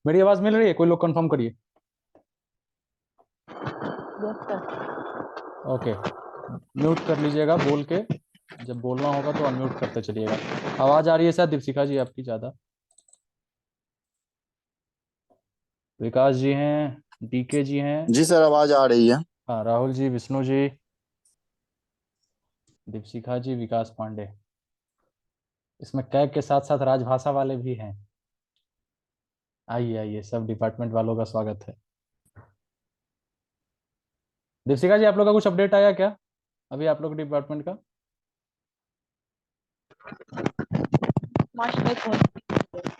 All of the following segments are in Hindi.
मेरी आवाज मिल रही है? कोई लोग कंफर्म करिए। Yes sir. ओके, म्यूट कर लीजिएगा बोल के। जब बोलना होगा तो अनम्यूट करते चलिएगा। आवाज आ रही है शायद दीपशिखा जी आपकी ज्यादा। विकास जी हैं, डीके जी हैं। जी सर, आवाज आ रही है। हाँ, राहुल जी, विष्णु जी, दीपशिखा जी, विकास पांडे। इसमें कैग के साथ साथ राजभाषा वाले भी हैं। आइए आइए, सब डिपार्टमेंट वालों का स्वागत है। दीपशिखा जी, आप लोग का कुछ अपडेट आया क्या अभी आप लोग डिपार्टमेंट का? मार्च तक होने।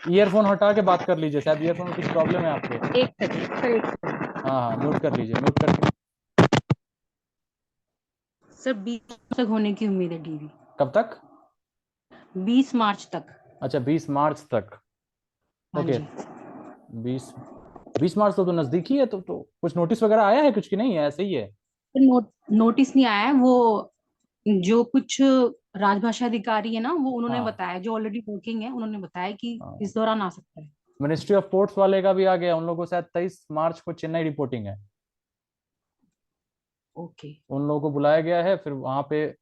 ईयरफोन हटा के बात कर लीजिए, शायद ईयरफोन में कुछ प्रॉब्लम है आपके। एक सेकंड सर, एक सेकंड। हाँ हाँ, म्यूट कर लीजिए, म्यूट करके। सर 20 तक होने की उम्मीद है डीवी। कब तक? 20 मार्च तक। अच्छा, 20 मार्च तक। हाँ ओके। जी। 20 20 मार्च तो नजदीक ही है, तो कुछ नोटिस वगैरह आया है कुछ की नहीं है, ऐसे ही है? सर नोटिस नहीं आया है। वो जो कुछ राजभाषा अधिकारी है ना, वो उन्होंने हाँ बताया, जो ऑलरेडी वर्किंग है, उन्होंने बताया कि हाँ। इस दौरान आ सकता है। मिनिस्ट्री ऑफ पोर्ट्स वाले का भी आ गया, उन लोगों को शायद 23 मार्च को चेन्नई रिपोर्टिंग है। ओके। उन लोगों को बुलाया गया है, फिर वहां पे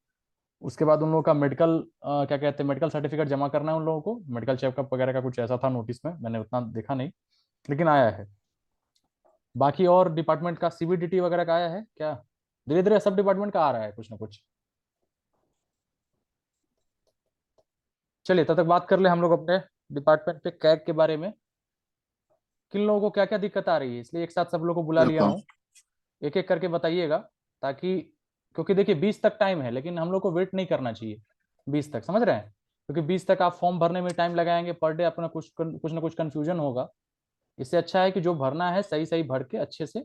उसके बाद उन लोगों का मेडिकल, क्या कहते हैं, मेडिकल सर्टिफिकेट जमा करना है उन लोगों को। मेडिकल चेकअप वगैरह का कुछ ऐसा था नोटिस में, मैंने उतना देखा नहीं, लेकिन आया है। बाकी और डिपार्टमेंट का सीबीडीटी वगैरह का आया है क्या? धीरे धीरे सब डिपार्टमेंट का आ रहा है कुछ ना कुछ। चलिए, तब तक बात कर ले हम लोग अपने डिपार्टमेंट पे कैग के बारे में। किन लोगों को क्या क्या दिक्कत आ रही है, इसलिए एक साथ सब लोगों को बुला लिया बिल्कुल। हूँ। एक एक करके बताइएगा, ताकि, क्योंकि देखिए 20 तक टाइम है, लेकिन हम लोग को वेट नहीं करना चाहिए 20 तक, समझ रहे हैं? क्योंकि 20 तक आप फॉर्म भरने में टाइम लगाएंगे, पर डे अपना कुछ ना कुछ कंफ्यूजन होगा। इससे अच्छा है कि जो भरना है सही सही भर के अच्छे से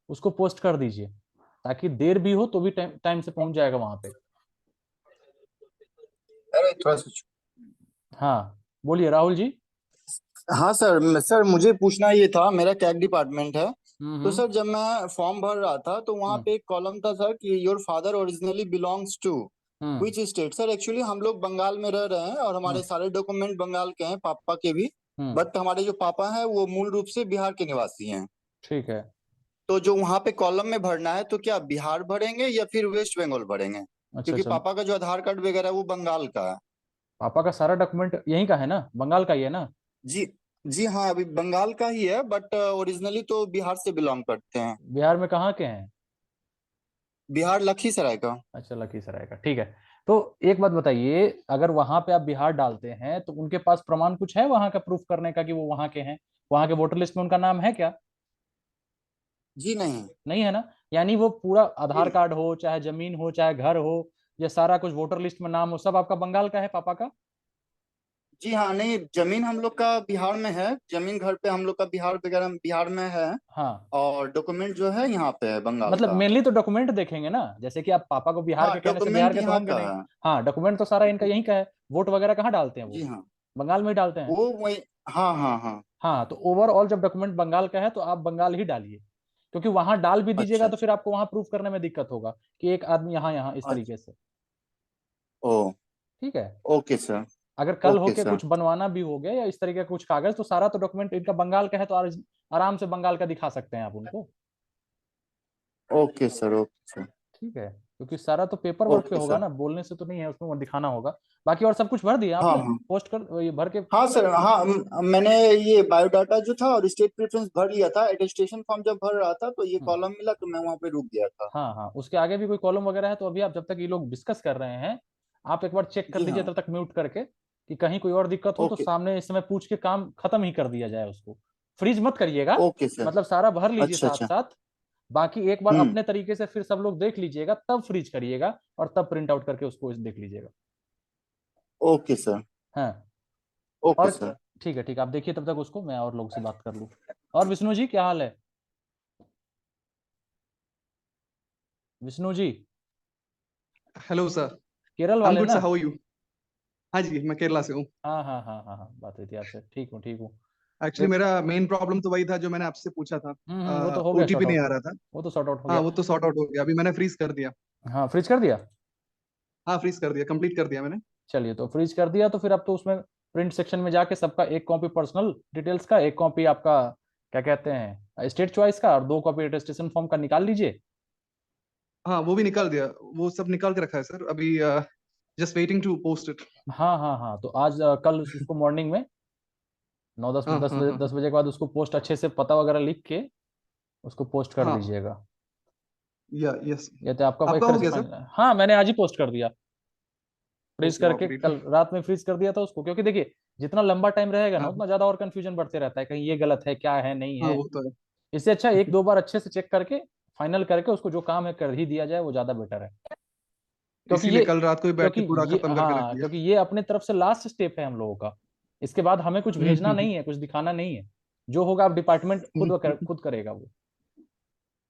उसको पोस्ट कर दीजिए, ताकि देर भी हो तो भी टाइम टाइम से पहुंच जाएगा वहां पे। अरे थोड़ा सा हाँ, बोलिए राहुल जी। हाँ सर, सर मुझे पूछना ये था, मेरा कैग डिपार्टमेंट है। तो हम्म। सर जब मैं फॉर्म भर रहा था तो वहाँ हम्म पे एक कॉलम था सर कि your father originally belongs to hmm which state. Sir actually हम लोग बंगाल में रह रहे हैं और हम्म हमारे सारे डॉक्यूमेंट बंगाल के हैं, पापा के भी। हम्म। बट हमारे जो पापा हैं वो मूल रूप से बिहार के निवासी हैं। ठीक है। तो जो वहाँ पे कॉलम में भरना है, तो क्या बिहार भरेंगे या फिर वेस्ट बंगाल भरेंगे? अच्छा क्योंकि अच्छा। पापा का जो आधार कार्ड वगैरह है वो बंगाल का है। पापा का सारा डॉक्यूमेंट यहीं का है ना, बंगाल का ही है ना? जी। जी हाँ, अभी बंगाल का ही है, बट ओरिजिनली तो बिहार से बिलोंग करते हैं। बिहार में कहाँ के हैं? बिहार लखीसराय का। अच्छा, लखीसराय का, ठीक है। तो एक बात बताइए, अगर वहां पे आप बिहार डालते हैं तो उनके पास प्रमाण कुछ है वहां का प्रूफ करने का कि वो वहां के हैं? वहां के वोटर लिस्ट में उनका नाम है क्या? जी नहीं। नहीं है ना? यानी वो पूरा आधार जी। कार्ड हो, चाहे जमीन हो, चाहे घर हो, ये सारा कुछ वोटर लिस्ट में नाम हो, सब आपका बंगाल का है पापा का? जी हाँ, नहीं जमीन हम लोग का बिहार में है, जमीन घर पे हम लोग का बिहार वगैरह बिहार में है। हाँ, और डॉक्यूमेंट जो है यहाँ पे है बंगाल मतलब का। मेनली तो डॉक्यूमेंट देखेंगे ना, जैसे कि आप पापा को बिहार हाँ, के कहने से बिहार डॉक्यूमेंट के तो यहाँ होंगे का नहीं। है। हाँ, डॉक्यूमेंट तो सारा इनका यहीं का है। वोट वगैरह कहाँ डालते हैं वो? जी हाँ। बंगाल में ही डालते हैं। वो वही। हाँ हाँ हाँ। हाँ, तो ओवरऑल जब डॉक्यूमेंट बंगाल का है तो आप बंगाल ही डालिए, क्योंकि वहां डाल भी दीजिएगा अच्छा। तो फिर आपको वहां प्रूफ करने में दिक्कत होगा कि एक आदमी यहाँ यहाँ इस अच्छा। तरीके से। ओ। ठीक है। Okay sir. अगर कल ओके होके सर। कुछ बनवाना भी हो गया या इस तरीके का कुछ कागज, तो सारा तो डॉक्यूमेंट इनका बंगाल का है, तो आराम से बंगाल का दिखा सकते हैं आप उनको। Okay sir. Okay sir. ठीक है, क्योंकि सारा तो पेपर वर्क पे ओके होगा सर। ना, बोलने से तो नहीं है, उसमें वो दिखाना होगा। बाकी और सब कुछ भर दिया हाँ आपने? हाँ। पोस्ट कर ये भर के? हाँ सर, हाँ मैंने ये बायोडाटा जो था और स्टेट प्रेफरेंस भर लिया था। एटेस्टेशन फॉर्म जब भर रहा था तो ये हम्म, कॉलम मिला तो मैं वहाँ पे रुक गया था। हाँ हाँ, उसके आगे भी कोई कॉलम वगैरह है तो अभी आप, जब तक ये लोग डिस्कस कर रहे हैं, आप एक बार चेक कर जी लीजिए हाँ। तब तक म्यूट करके, कि कहीं कोई और दिक्कत हो तो ओके। सामने इस समय पूछ के काम खत्म ही कर दिया जाए उसको। फ्रीज मत करिएगा, ओके सर। मतलब सारा भर लीजिए अच्छा साथ अच्छा। साथ। बाकी एक बार हम्म। अपने तरीके से फिर सब लोग देख लीजिएगा, तब फ्रीज करिएगा और तब प्रिंट आउट करके उसको देख लीजिएगा। Okay sir. हाँ। ओके और सर। ठीक है, ठीक है, आप देखिए तब तक उसको, मैं और लोग से बात कर लूँ। और विष्णु जी, क्या हाल है? Vishnu ji, hello sir. Kerala I M वाले गुड ना? Sir, how are you? हाँ जी, मैं केरला से हूँ। हाँ हाँ हाँ हाँ हाँ, बात हुई थी आपसे, ठीक हूँ ठीक हूँ। एक्चुअली मेरा मेन प्रॉब्लम तो वही था जो मैंने आपसे पूछा था। वो तो हो गया सॉर्ट ओटीपी नहीं आउट। आ रहा था। वो तो सॉर्ट आउट हो हाँ, गया। वो तो सॉर्ट आउट हो गया, अभी मैंने फ्रीज कर दिया। हाँ, फ्रीज कर दिया। हाँ, फ्रीज कर दिया, कंप्लीट कर दिया मैंने। चलिए, तो फ्रीज कर दिया तो फिर अब तो उसमें प्रिंट सेक्शन में जाके सबका एक कॉपी पर्सनल डिटेल्स का, एक कॉपी आपका क्या कहते हैं स्टेट चॉइस का, और 2 कॉपी अटेस्टेशन फॉर्म का निकाल लीजिए। हाँ वो भी निकाल दिया, वो सब निकाल के रखा है सर अभी, just waiting to post it. हाँ हाँ हाँ, तो आज कल उसको मॉर्निंग में 9 10 हाँ 10 हाँ बजे हाँ 10 बजे के बाद उसको पोस्ट अच्छे से पता वगैरह लिख के उसको पोस्ट कर हाँ। दीजिएगा। यस। ये तो आपका एक आपका तरह हो से गया सर? फाइनल है। हाँ, मैंने आज ही पोस्ट कर दिया, फ्रीज ओके, वाह करके ग्रेट। कल रात में फ्रीज कर दिया था उसको, क्योंकि देखिए जितना लंबा टाइम रहेगा ना हाँ उतना ज्यादा और कंफ्यूजन बढ़ते रहता है, कहीं ये गलत है क्या है नहीं हाँ है। वो तो है। इससे अच्छा 1 2 बार अच्छे से चेक करके फाइनल करके उसको जो काम है कर ही दिया जाए, वो ज्यादा बेटर है। क्योंकि इसीलिए ये कल रात को ही बैठ क्योंकि के पूरा ये खत्म करके रख हाँ, दिया। क्योंकि ये अपने तरफ से लास्ट स्टेप है हम लोगों का। इसके बाद हमें कुछ भेजना हम्म। नहीं है, कुछ दिखाना नहीं है। जो होगा आप डिपार्टमेंट हम्म। खुद करेगा वो।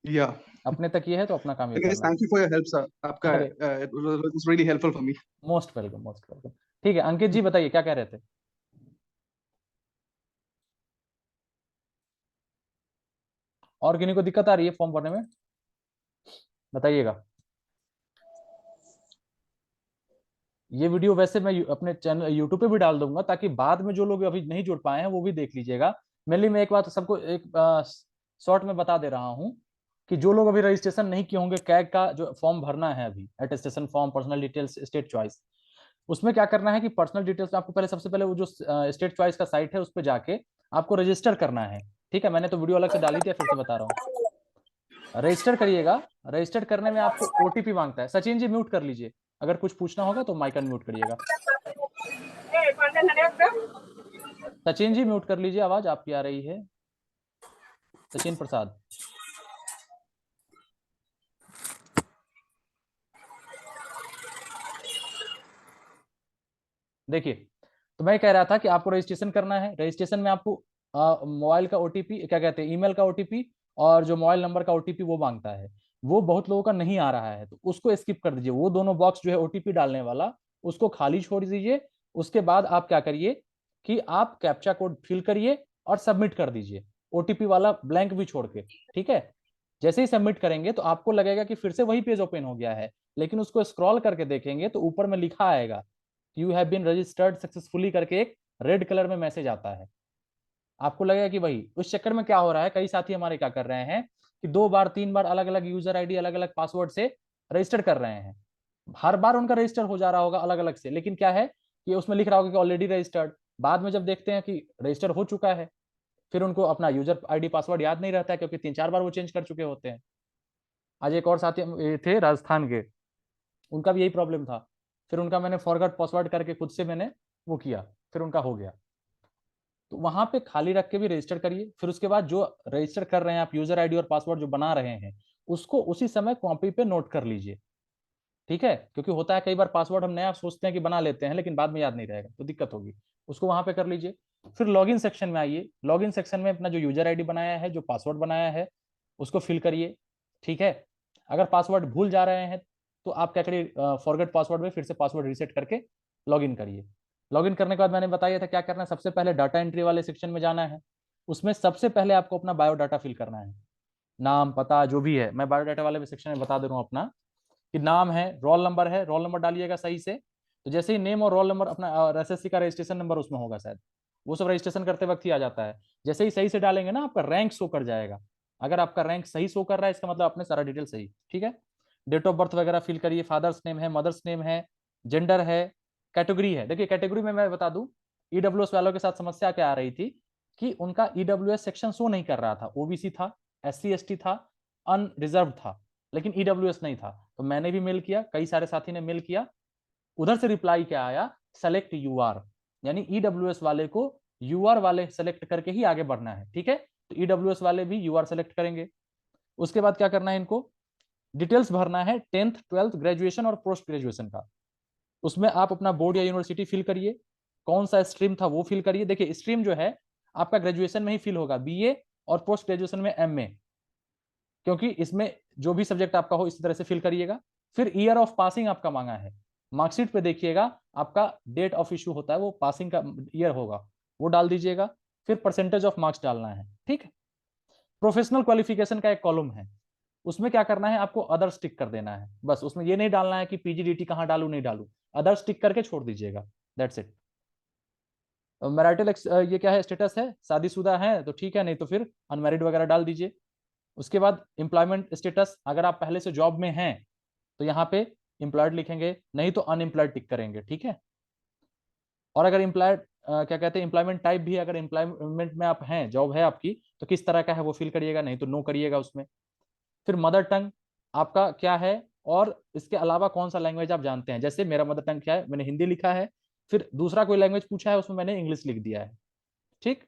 या। अपने तक ये है तो अपना काम ये गाइस करना है। Thank you for your help sir, आपका अरे it was really helpful for me. Most welcome, most welcome. ठीक है अंकित जी, बताइए क्या कह रहे थे। और किन्हीं को दिक्कत आ रही है फॉर्म भरने में, बताइएगा। ये वीडियो वैसे मैं अपने चैनल यूट्यूब पे भी डाल दूंगा, ताकि बाद में जो लोग अभी नहीं जुड़ पाए हैं वो भी देख लीजिएगा। मेनली मैं एक बात सबको एक शॉर्ट में बता दे रहा हूँ, कि जो लोग अभी रजिस्ट्रेशन नहीं किए होंगे, कैग का जो फॉर्म भरना है अभी, attestation form, personal details, state choice, उसमें क्या करना है कि पर्सनल डिटेल्स में आपको पहले सबसे पहले वो जो स्टेट चॉइस का साइट है उस पर जाके आपको रजिस्टर करना है। ठीक है, मैंने तो वीडियो अलग से डाली थी, फिर से बता रहा हूँ। रजिस्टर करिएगा। रजिस्टर करने में आपको ओटीपी मांगता है। सचिन जी म्यूट कर लीजिए, अगर कुछ पूछना होगा तो माइक अनम्यूट करिएगा। सचिन जी म्यूट कर लीजिए, आवाज आपकी आ रही है, सचिन प्रसाद। देखिए, तो मैं कह रहा था कि आपको रजिस्ट्रेशन करना है। रजिस्ट्रेशन में आपको मोबाइल का ओटीपी, क्या कहते हैं, ईमेल का ओटीपी, और जो मोबाइल नंबर का ओटीपी वो मांगता है। वो बहुत लोगों का नहीं आ रहा है, तो उसको स्किप कर दीजिए। वो दोनों बॉक्स जो है ओटीपी डालने वाला, उसको खाली छोड़ दीजिए। उसके बाद आप क्या करिए कि आप कैप्चा कोड फिल करिए और सबमिट कर दीजिए, ओटीपी वाला ब्लैंक भी छोड़ के। ठीक है, जैसे ही सबमिट करेंगे तो आपको लगेगा कि फिर से वही पेज ओपन हो गया है, लेकिन उसको स्क्रॉल करके देखेंगे तो ऊपर में लिखा आएगा you have been registered successfully करके, एक रेड कलर में मैसेज आता है। आपको लगेगा कि भाई, उस चक्कर में क्या हो रहा है, कई साथी हमारे क्या कर रहे हैं कि 2 बार 3 बार अलग अलग यूजर आईडी, अलग अलग पासवर्ड से रजिस्टर कर रहे हैं। हर बार उनका रजिस्टर हो जा रहा होगा अलग अलग से, लेकिन क्या है कि उसमें लिख रहा होगा कि ऑलरेडी रजिस्टर्ड। बाद में जब देखते हैं कि रजिस्टर हो चुका है, फिर उनको अपना यूजर आईडी पासवर्ड याद नहीं रहता है, क्योंकि 3 4 बार वो चेंज कर चुके होते हैं। आज एक और साथी थे राजस्थान के, उनका भी यही प्रॉब्लम था। फिर उनका मैंने फॉरगॉट पासवर्ड करके खुद से मैंने वो किया, फिर उनका हो गया। तो वहां पे खाली रख के भी रजिस्टर करिए। फिर उसके बाद जो रजिस्टर कर रहे हैं आप, यूजर आईडी और पासवर्ड जो बना रहे हैं, उसको उसी समय कॉपी पे नोट कर लीजिए। ठीक है, क्योंकि होता है कई बार पासवर्ड हम नया सोचते हैं कि बना लेते हैं, लेकिन बाद में याद नहीं रहेगा तो दिक्कत होगी। उसको वहां पे कर लीजिए। फिर लॉगिन सेक्शन में आइए। लॉगिन सेक्शन में अपना जो यूजर आईडी बनाया है, जो पासवर्ड बनाया है, उसको फिल करिए। ठीक है, अगर पासवर्ड भूल जा रहे हैं तो आप क्या करिए, फॉरगेट पासवर्ड में फिर से पासवर्ड रीसेट करके लॉगिन करिए। लॉगिन करने के बाद मैंने बताया था क्या करना है। सबसे पहले डाटा एंट्री वाले सेक्शन में जाना है। उसमें सबसे पहले आपको अपना बायोडाटा फिल करना है, नाम पता जो भी है। मैं बायोडाटा वाले सेक्शन में बता दे रहा हूँ अपना, कि नाम है, रोल नंबर है, रोल नंबर डालिएगा सही से। तो जैसे ही नेम और रोल नंबर, अपना एसएससी का रजिस्ट्रेशन नंबर उसमें होगा शायद, वो सब रजिस्ट्रेशन करते वक्त ही आ जाता है। जैसे ही सही से डालेंगे ना, आपका रैंक शो कर जाएगा। अगर आपका रैंक सही शो कर रहा है, इसका मतलब आपने सारा डिटेल सही। ठीक है, डेट ऑफ बर्थ वगैरह फिल करिए, फादर्स नेम है, मदर्स नेम है, जेंडर है, कैटेगरी है। देखिए कैटेगरी में मैं बता दूं, ईडब्ल्यूएस वालों के साथ समस्या क्या आ रही थी कि उनका ईडब्ल्यूएस सेक्शन शो नहीं कर रहा था। ओबीसी था, एससी एसटी था, अनरिजर्व था, लेकिन ईडब्ल्यूएस नहीं था। तो मैंने भी मेल किया, कई सारे साथी ने मेल किया, उधर से रिप्लाई क्या आया, सेलेक्ट यूआर। यानी ईडब्ल्यूएस वाले को यूआर वाले सेलेक्ट करके ही आगे बढ़ना है। ठीक है, तो ईडब्ल्यूएस वाले भी यूआर सेलेक्ट करेंगे। उसके बाद क्या करना है, इनको डिटेल्स भरना है 10th 12th ग्रेजुएशन और पोस्ट ग्रेजुएशन का। उसमें आप अपना बोर्ड या यूनिवर्सिटी फिल करिए, कौन सा स्ट्रीम था वो फिल करिए। देखिए स्ट्रीम जो है आपका ग्रेजुएशन में ही फिल होगा, बीए, और पोस्ट ग्रेजुएशन में एमए, क्योंकि इसमें जो भी सब्जेक्ट आपका हो इसी तरह से फिल करिएगा। फिर ईयर ऑफ पासिंग आपका मांगा है, मार्कशीट पे देखिएगा आपका डेट ऑफ इशू होता है, वो पासिंग का ईयर होगा, वो डाल दीजिएगा। फिर परसेंटेज ऑफ मार्क्स डालना है। ठीक है, प्रोफेशनल क्वालिफिकेशन का एक कॉलम है, उसमें क्या करना है, आपको अदर्स टिक कर देना है। बस उसमें ये नहीं डालना है कि पीजीडीटी कहाँ डालू नहीं डालू, अदर्स टिक करके छोड़ दीजिएगा, दैट्स इट। मैरिटल ये क्या है, स्टेटस है, शादीशुदा है तो ठीक है, नहीं तो फिर अनमैरिड वगैरह डाल दीजिए। उसके बाद एम्प्लॉयमेंट स्टेटस, अगर आप पहले से जॉब में हैं तो यहाँ पे एम्प्लॉयड लिखेंगे, नहीं तो अनएम्प्लॉयड टिक करेंगे, ठीक है। और अगर एम्प्लॉयड क्या कहते हैं, एम्प्लॉयमेंट टाइप भी, अगर एम्प्लॉयमेंट में आप हैं, जॉब है आपकी, तो किस तरह का है वो फिल करिएगा, नहीं तो नो करिएगा उसमें। फिर मदर टंग आपका क्या है, और इसके अलावा कौन सा लैंग्वेज आप जानते हैं, जैसे मेरा मदर टंग क्या है, मैंने हिंदी लिखा है, फिर दूसरा कोई लैंग्वेज पूछा है उसमें मैंने इंग्लिश लिख दिया है, ठीक।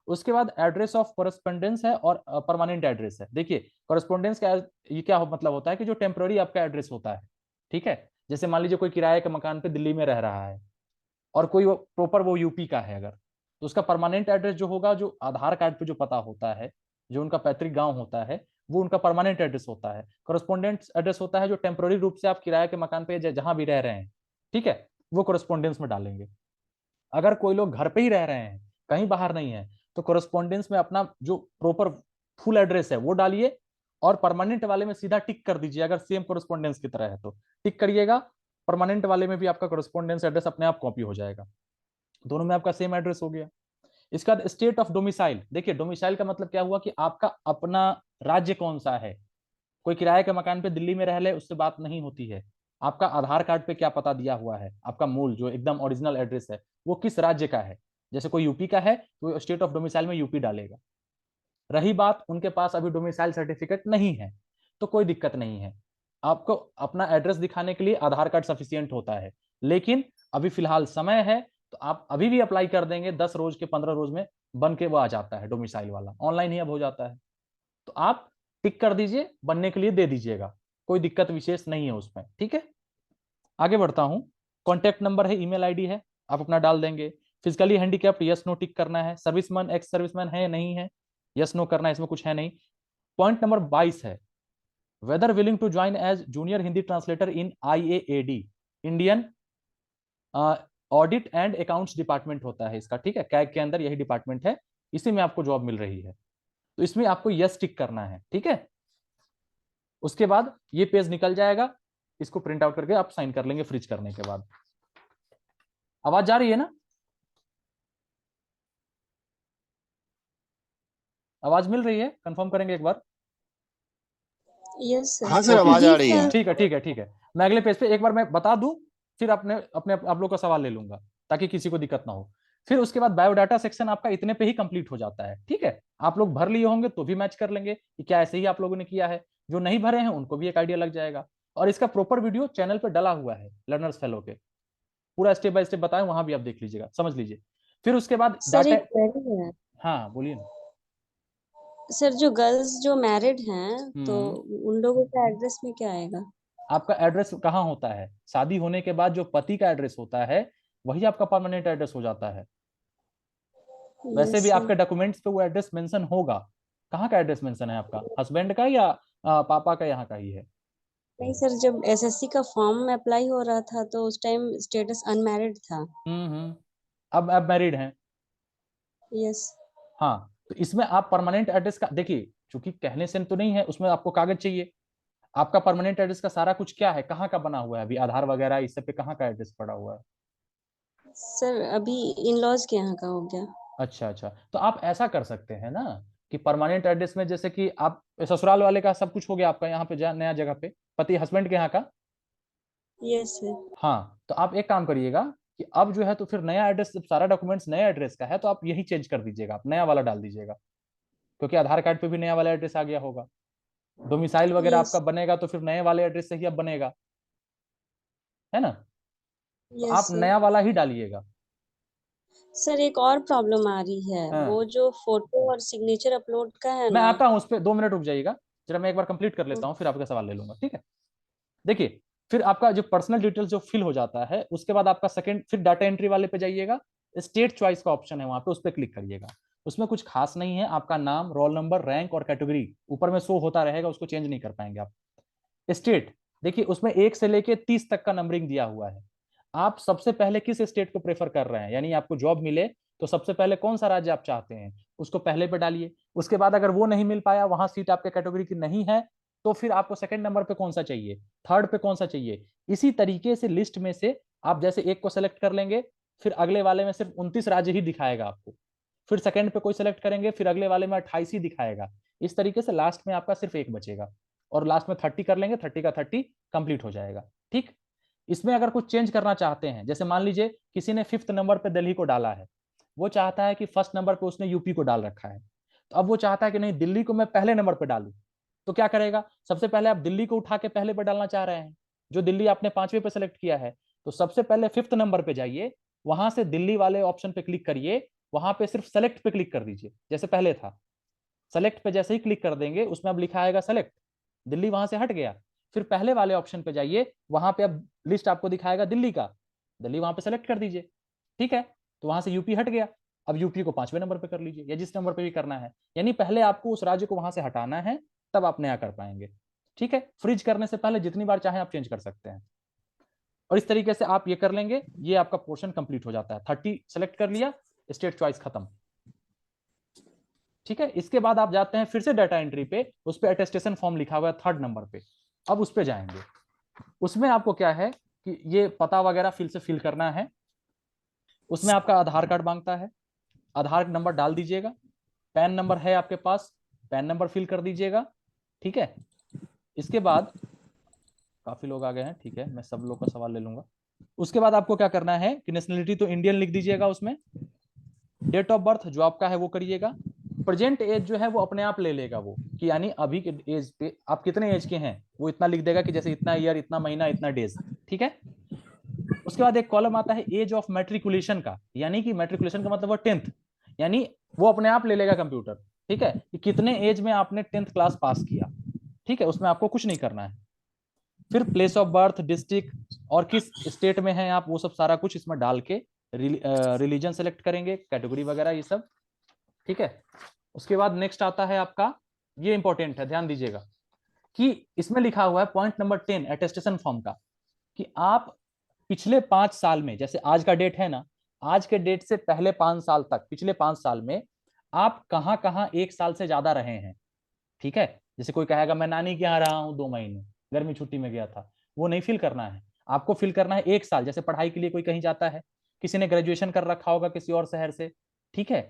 उसके बाद एड्रेस ऑफ कोरेस्पोंडेंस है और परमानेंट एड्रेस है। देखिए कोरेस्पोंडेंस का ये क्या मतलब होता है कि जो टेम्पररी आपका एड्रेस होता है, ठीक है। जैसे मान लीजिए कोई किराए के मकान पे दिल्ली में रह रहा है और कोई वो प्रॉपर वो यूपी का है, अगर तो उसका परमानेंट एड्रेस जो होगा, जो आधार कार्ड पे जो पता होता है, जो उनका पैतृक गांव होता है, वो उनका परमानेंट एड्रेस होता है। कोरेस्पोंडेंट एड्रेस होता है जो टेम्पररी रूप से आप किराए के मकान पे जहां भी रह रहे हैं, ठीक है, वो कोरेस्पोंडेंस में डालेंगे। अगर कोई लोग घर पे ही रह रहे हैं, कहीं बाहर नहीं है, तो कोरेस्पोंडेंस में अपना जो प्रॉपर फुल एड्रेस है वो डालिए, और परमानेंट वाले में सीधा टिक कर दीजिए, अगर सेम कोरेस्पोंडेंस की तरह है तो टिक करिएगा। परमानेंट वाले में भी आपका कोरेस्पोंडेंस एड्रेस अपने आप कॉपी हो जाएगा, दोनों में आपका सेम एड्रेस हो गया। इसका स्टेट ऑफ डोमिसाइल, देखिए डोमिसाइल का मतलब क्या हुआ कि आपका अपना राज्य कौन सा है। कोई किराए के मकान पे दिल्ली में रह ले उससे बात नहीं होती है, आपका आधार कार्ड पे क्या पता दिया हुआ है, आपका मूल जो एकदम ओरिजिनल एड्रेस है वो किस राज्य का है। जैसे कोई यूपी का है तो स्टेट ऑफ डोमिसाइल में यूपी डालेगा। रही बात उनके पास अभी डोमिसाइल सर्टिफिकेट नहीं है, तो कोई दिक्कत नहीं है, आपको अपना एड्रेस दिखाने के लिए आधार कार्ड सफिशियंट होता है। लेकिन अभी फिलहाल समय है, तो आप अभी भी अप्लाई कर देंगे, 10 रोज के 15 रोज में बन के वो आ जाता है, डोमिसाइल वाला ऑनलाइन ही अब हो जाता है। तो आप टिक कर दीजिए, बनने के लिए दे दीजिएगा, कोई दिक्कत विशेष नहीं है उसमें, ठीक है। आगे बढ़ता हूं। कॉन्टैक्ट नंबर है, ईमेल आईडी है, आप अपना डाल देंगे। फिजिकली हैंडीकैप्ड, यस नो टिक करना है। सर्विसमैन, एक्स सर्विसमैन है नहीं है, यस नो करना है, इसमें कुछ है नहीं। पॉइंट नंबर 22 है, whether willing to join as junior Hindi translator in IAAD, Indian audit and accounts department होता है इसका, ठीक है, कैग के अंदर यही डिपार्टमेंट है, इसी में आपको जॉब मिल रही है, तो इसमें आपको यस टिक करना है, ठीक है। उसके बाद ये पेज निकल जाएगा, इसको प्रिंट आउट करके आप साइन कर लेंगे फ्रीज करने के बाद। आवाज जा रही है ना? आवाज मिल रही है? कंफर्म करेंगे एक बार। Yes sir. हाँ सर, आवाज आ रही है। ठीक है ठीक है ठीक है। मैं अगले पेज पे एक बार मैं बता दूं, फिर अपने अपने आप लोग का सवाल ले लूंगा ताकि किसी को दिक्कत ना हो। फिर उसके बाद बायोडाटा सेक्शन आपका इतने पे ही कंप्लीट हो जाता है, ठीक है। आप लोग भर लिए होंगे तो भी मैच कर लेंगे कि क्या ऐसे ही आप लोगों ने किया है, जो नहीं भरे हैं उनको भी एक आइडिया लग जाएगा। और इसका प्रॉपर वीडियो चैनल पे डला हुआ है लर्नर्स फेलो के, पूरा स्टेप बाय स्टेप बताएं, वहां भी आप देख लीजिएगा, समझ लीजिए। फिर उसके बाद सर डाटा, एक क्वेरी है हाँ बोलिए ना। सर, जो गर्ल्स जो मैरिड हैं तो उन लोगों का एड्रेस में क्या आएगा? आपका एड्रेस कहाँ होता है, शादी होने के बाद जो पति का एड्रेस होता है वही आपका परमानेंट एड्रेस हो जाता है। वैसे यस भी सर। आपके डॉक्यूमेंट्स पे वो एड्रेस मेंशन होगा। कहाँ का एड्रेस मेंशन है आपका, हस्बैंड का या पापा का यहाँ का ही है? नहीं सर, जब एसएससी का फॉर्म में अप्लाई हो रहा था तो उस टाइम स्टेटस अनमैरिड था। अब मैरिड हैं। यस। हाँ, तो इसमें आप परमानेंट एड्रेस का देखिए, चूंकि कहने से तो नहीं है, उसमें आपको कागज चाहिए। आपका परमानेंट एड्रेस का सारा कुछ क्या है, कहाँ का बना हुआ है, अभी आधार वगैरह इस सब पे कहाँ का एड्रेस पड़ा हुआ है? सर अभी इन लॉज के यहाँ का हो गया। अच्छा अच्छा, तो आप ऐसा कर सकते हैं ना कि परमानेंट एड्रेस में जैसे कि आप ससुराल वाले का सब कुछ हो गया आपका यहाँ पे नया जगह पे, पति हस्बैंड के यहाँ का। Yes sir. हाँ, तो आप एक काम करिएगा कि अब जो है तो फिर नया एड्रेस, जब सारा डॉक्यूमेंट्स नया एड्रेस का है तो आप यही चेंज कर दीजिएगा, आप नया वाला डाल दीजिएगा, क्योंकि आधार कार्ड पे भी नया वाला एड्रेस आ गया होगा। डोमिसाइल वगैरह यस। आपका बनेगा तो फिर नए वाले एड्रेस से ही अब बनेगा, है ना। तो यस आप सर। नया वाला ही डालिएगा। सर एक और प्रॉब्लम आ रही है, वो हाँ, जो फोटो और सिग्नेचर अपलोड का है मैं ना। आता हूँ उस पर, 2 मिनट रुक जाइएगा जरा, मैं एक बार कंप्लीट कर लेता हूँ फिर आपका सवाल ले लूंगा, ठीक है। देखिए, फिर आपका जो पर्सनल डिटेल्स जो फिल हो जाता है उसके बाद आपका सेकंड, फिर डाटा एंट्री वाले पे जाइएगा, स्टेट चॉइस का ऑप्शन है वहां पे, उस पर क्लिक करिएगा। उसमें कुछ खास नहीं है, आपका नाम, रोल नंबर, रैंक और कैटेगरी ऊपर में शो होता रहेगा, उसको चेंज नहीं कर पाएंगे आप। स्टेट, देखिए उसमें 1 से लेके 30 तक का नंबरिंग दिया हुआ है। आप सबसे पहले किस स्टेट को प्रेफर कर रहे हैं, यानी आपको जॉब मिले तो सबसे पहले कौन सा राज्य आप चाहते हैं, उसको पहले पे डालिए। उसके बाद अगर वो नहीं मिल पाया, वहां सीट आपके कैटेगरी की नहीं है, तो फिर आपको सेकंड नंबर पे कौन सा चाहिए, थर्ड पे कौन सा चाहिए, इसी तरीके से लिस्ट में से आप जैसे एक को सेलेक्ट कर लेंगे, फिर अगले वाले में सिर्फ 29 राज्य ही दिखाएगा आपको, फिर सेकंड पे कोई सेलेक्ट करेंगे, फिर अगले वाले में 28 ही दिखाएगा। इस तरीके से लास्ट में आपका सिर्फ एक बचेगा, और लास्ट में 30 कर लेंगे, 30 का 30 कंप्लीट हो जाएगा। ठीक, इसमें अगर कुछ चेंज करना चाहते हैं, जैसे मान लीजिए किसी ने 5th नंबर पे दिल्ली को डाला है, वो चाहता है कि 1st नंबर पे उसने यूपी को डाल रखा है, तो अब वो चाहता है कि नहीं दिल्ली को मैं पहले नंबर पे डालूं, तो क्या करेगा, सबसे पहले आप दिल्ली को उठा के पहले पे डालना चाह रहे हैं, जो दिल्ली आपने 5वें पे सेलेक्ट किया है, तो सबसे पहले 5th नंबर पे जाइए, वहां से दिल्ली वाले ऑप्शन पे क्लिक करिए, वहां पे सिर्फ सेलेक्ट पे क्लिक कर दीजिए, जैसे पहले था। सेलेक्ट पे जैसे ही क्लिक कर देंगे, उसमें अब लिखा आएगा सेलेक्ट, दिल्ली वहां से हट गया। फिर पहले वाले ऑप्शन पे जाइए, वहां पे अब लिस्ट आपको दिखाएगा दिल्ली का, दिल्ली वहां पे सेलेक्ट कर दीजिए। ठीक है, तो वहां से यूपी हट गया, अब यूपी को 5वें नंबर पे कर लीजिए, या जिस नंबर पे भी करना है, यानी पहले आपको उस राज्य को वहां से हटाना है, तब आप नया कर पाएंगे। ठीक है, फ्रीज करने से पहले जितनी बार चाहे आप चेंज कर सकते हैं, और इस तरीके से आप ये कर लेंगे, ये आपका पोर्शन कंप्लीट हो जाता है। 30 सेलेक्ट कर लिया, स्टेट चॉइस खत्म। ठीक है, इसके बाद आप जाते हैं फिर से डाटा एंट्री पे, उस पे अटेस्टेशन फॉर्म लिखा हुआ है 3rd नंबर पे, अब उस पे जाएंगे। उसमें आपको क्या है कि ये पता वगैरह फिल करना है, उसमें आपका आधार कार्ड मांगता है, आधार नंबर डाल दीजिएगा, पैन नंबर है आपके पास, पैन नंबर फिल कर दीजिएगा। ठीक है, इसके बाद काफी लोग आ गए हैं, ठीक है, मैं सब लोग का सवाल ले लूंगा। उसके बाद आपको क्या करना है कि नेशनलिटी तो इंडियन लिख दीजिएगा, उसमें डेट ऑफ बर्थ जो आपका है वो करिएगा, प्रेजेंट एज जो है वो अपने आप ले लेगा वो, कि यानी अभी के एज पे आप कितने एज के हैं, वो इतना लिख देगा कि जैसे इतना ईयर, इतना महीना, इतना डेज। ठीक है, उसके बाद एक कॉलम आता है एज ऑफ मैट्रिकुलेशन का, यानी कि मैट्रिकुलेशन का मतलब वो 10th, यानी वो अपने आप ले लेगा कंप्यूटर। ठीक है, कि कितने एज में आपने 10th क्लास पास किया। ठीक है, उसमें आपको कुछ नहीं करना है। फिर प्लेस ऑफ बर्थ, डिस्ट्रिक्ट और किस स्टेट में हैं आप, वो सब सारा कुछ इसमें डाल के रिलीजन सेलेक्ट करेंगे, कैटेगरी वगैरह ये सब। ठीक है, उसके बाद नेक्स्ट आता है आपका, ये इंपॉर्टेंट है, ध्यान दीजिएगा कि इसमें लिखा हुआ है पॉइंट नंबर 10 अटेस्टेशन फॉर्म का, कि आप पिछले 5 साल में, जैसे आज का डेट है ना, आज के डेट से पहले 5 साल तक, पिछले 5 साल में आप कहां कहां 1 साल से ज्यादा रहे हैं। ठीक है, जैसे कोई कहेगा मैं नानी के यहाँ रहा हूं 2 महीने, गर्मी छुट्टी में गया था, वो नहीं फिल करना है, आपको फिल करना है 1 साल। जैसे पढ़ाई के लिए कोई कहीं जाता है, किसी ने ग्रेजुएशन कर रखा होगा किसी और शहर से, ठीक है,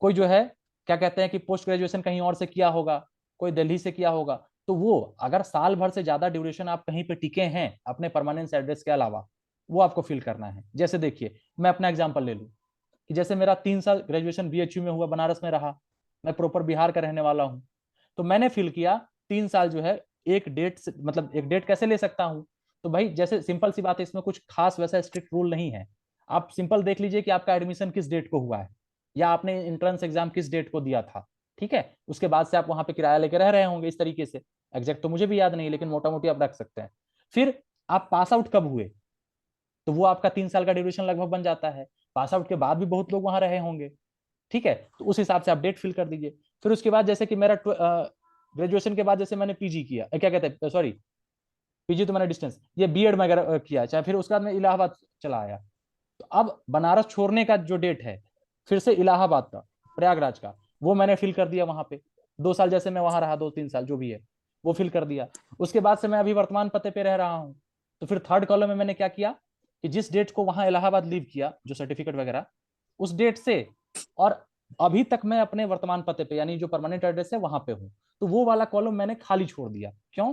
कोई जो है क्या कहते हैं कि पोस्ट ग्रेजुएशन कहीं और से किया होगा, कोई दिल्ली से किया होगा, तो वो अगर साल भर से ज्यादा ड्यूरेशन आप कहीं पे टिके हैं अपने परमानेंट एड्रेस के अलावा, वो आपको फिल करना है। जैसे देखिए, मैं अपना एग्जांपल ले लूं कि जैसे मेरा 3 साल ग्रेजुएशन बीएचयू में हुआ, बनारस में रहा, मैं प्रॉपर बिहार का रहने वाला हूं, तो मैंने फिल किया 3 साल जो है, एक डेट से, मतलब एक डेट कैसे ले सकता हूं, तो भाई जैसे सिंपल सी बात है, इसमें कुछ खास वैसा स्ट्रिक्ट रूल नहीं है। आप सिंपल देख लीजिए कि आपका एडमिशन किस डेट को हुआ है, या आपने एंट्रेंस एग्जाम किस डेट को दिया था। ठीक है, उसके बाद से आप वहां पे किराया लेके रह रहे होंगे इस तरीके से, एग्जैक्ट तो मुझे भी याद नहीं, लेकिन मोटा मोटी आप रख सकते हैं। फिर आप पास आउट कब हुए, तो वो आपका 3 साल का ड्यूरेशन लगभग बन जाता है। पास आउट के बाद भी बहुत लोग वहां रहे होंगे। ठीक है, तो उस हिसाब से आप डेट फिल कर दीजिए। फिर उसके बाद जैसे कि मेरा ग्रेजुएशन के बाद जैसे मैंने पीजी किया, क्या कहते हैं, सॉरी पीजी तो मैंने डिस्टेंस, ये बीएड वगैरह किया, चाहे फिर उसके बाद मैं इलाहाबाद चला आया, तो अब बनारस छोड़ने का जो डेट है, फिर से इलाहाबाद का, प्रयागराज का, वो मैंने फिल कर दिया वहां पे। 2 साल जैसे मैं वहां रहा, 2-3 साल जो भी है वो फिल कर दिया। उसके बाद से मैं अभी वर्तमान पते पे रह रहा हूँ, तो फिर 3rd कॉलम में मैंने क्या किया कि जिस डेट को वहां इलाहाबाद लीव किया, जो सर्टिफिकेट वगैरह, उस डेट से और अभी तक मैं अपने वर्तमान पते पे, यानी जो परमानेंट एड्रेस है वहां पे हूँ, तो वो वाला कॉलम मैंने खाली छोड़ दिया। क्यों?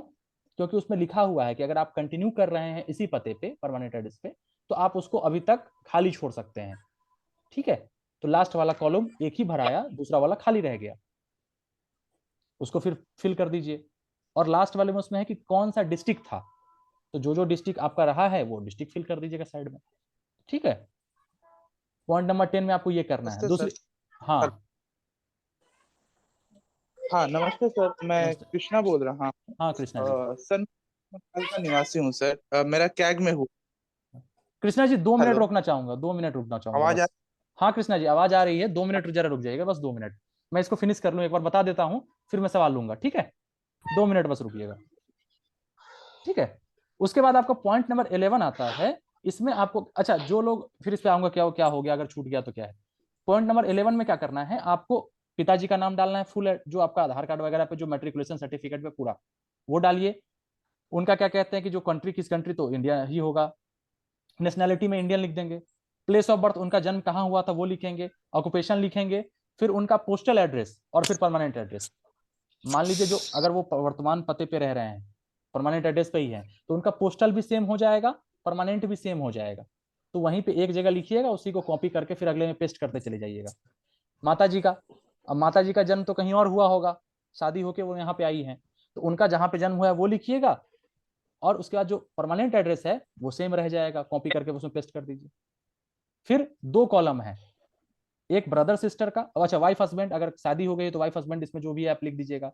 क्योंकि उसमें लिखा हुआ है कि अगर आप कंटिन्यू कर रहे हैं इसी पते पे, परमानेंट एड्रेस पे, तो आप उसको अभी तक खाली छोड़ सकते हैं। ठीक है, तो लास्ट वाला कॉलम एक ही भराया, दूसरा वाला खाली रह गया, उसको फिर फिल कर दीजिए। और लास्ट वाले में उसमें है कि कौन सा डिस्ट्रिक्ट था, तो जो जो डिस्ट्रिक्ट आपका रहा है वो डिस्ट्रिक्ट फिल कर दीजिएगा साइड में। ठीक है, पॉइंट नंबर 10 में आपको ये करना है। नमस्ते दूसरी, सर। हाँ हाँ नमस्ते सर, मैं नमस्ते। कृष्णा बोल रहा हूँ। हाँ कृष्णा जी। सर मैं कल का निवासी हूँ सर। मेरा कैग में हूँ। कृष्णा जी 2 मिनट हेलो, रोकना चाहूंगा, 2 मिनट रुकना चाहूंगा आवाज आ? बस। हाँ कृष्णा जी, आवाज आ रही है, 2 मिनट जरा रुक जाइएगा, बस 2 मिनट, मैं इसको फिनिश कर लूँ, एक बार बता देता हूँ, फिर मैं सवाल लूंगा। ठीक है, 2 मिनट बस रुकिएगा। ठीक है, उसके बाद आपका पॉइंट नंबर 11 आता है। इसमें आपको, अच्छा जो लोग, फिर इस पे आऊंगा क्या क्या हो गया अगर छूट गया तो क्या है। पॉइंट नंबर 11 में क्या करना है, आपको पिताजी का नाम डालना है फुल, जो आपका आधार कार्ड वगैरह पे जो मैट्रिकुलेशन सर्टिफिकेट पे पूरा, वो डालिए। उनका क्या कहते हैं कि जो कंट्री, किस कंट्री, तो इंडिया ही होगा। नेशनैलिटी में इंडियन लिख देंगे। प्लेस ऑफ बर्थ, उनका जन्म कहाँ हुआ था वो लिखेंगे, ऑक्यूपेशन लिखेंगे, फिर उनका पोस्टल एड्रेस और फिर परमानेंट एड्रेस। मान लीजिए जो अगर वो वर्तमान पते पे रह रहे हैं, परमानेंट एड्रेस पे ही है, तो उनका पोस्टल भी सेम हो जाएगा, परमानेंट भी सेम हो जाएगा। तो वहीं पे एक जगह लिखिएगा, उसी को कॉपी करके फिर अगले में पेस्ट करते चले जाइएगा। माता जी का, अब माता जी का जन्म तो कहीं और हुआ होगा, शादी होके वो यहाँ पे आई हैं, तो उनका जहाँ पे जन्म हुआ है वो लिखिएगा, और उसके बाद जो परमानेंट एड्रेस है वो सेम रह जाएगा, कॉपी करके उसमें पेस्ट कर दीजिए। फिर 2 कॉलम है, एक ब्रदर सिस्टर का, अच्छा वाइफ हस्बैंड, अगर शादी हो गई तो वाइफ हस्बैंड इसमें जो भी है आप लिख दीजिएगा,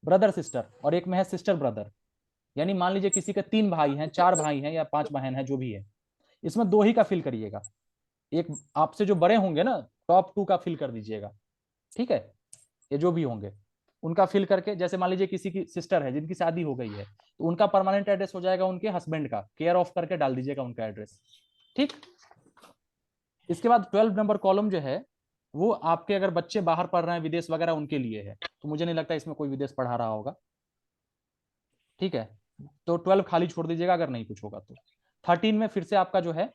ब्रदर सिस्टर, और एक में है सिस्टर ब्रदर। यानी मान लीजिए किसी के 3 भाई हैं, 4 भाई हैं या 5 बहन है, जो भी है, इसमें 2 ही का फिल करिएगा। एक आपसे जो बड़े होंगे ना, टॉप 2 का फिल कर दीजिएगा, ठीक है, ये जो भी होंगे उनका फिल करके, जैसे मान लीजिए किसी की सिस्टर है जिनकी शादी हो गई है, तो उनका परमानेंट एड्रेस हो जाएगा उनके हस्बैंड का, केयर ऑफ करके डाल दीजिएगा उनका एड्रेस, ठीक। इसके बाद 12 नंबर कॉलम जो है वो आपके अगर बच्चे बाहर पढ़ रहे हैं विदेश वगैरह उनके लिए है, तो मुझे नहीं लगता इसमें कोई विदेश पढ़ा रहा होगा, ठीक है, तो 12 खाली छोड़ दीजिएगा अगर नहीं कुछ होगा तो। 13 में फिर से आपका जो है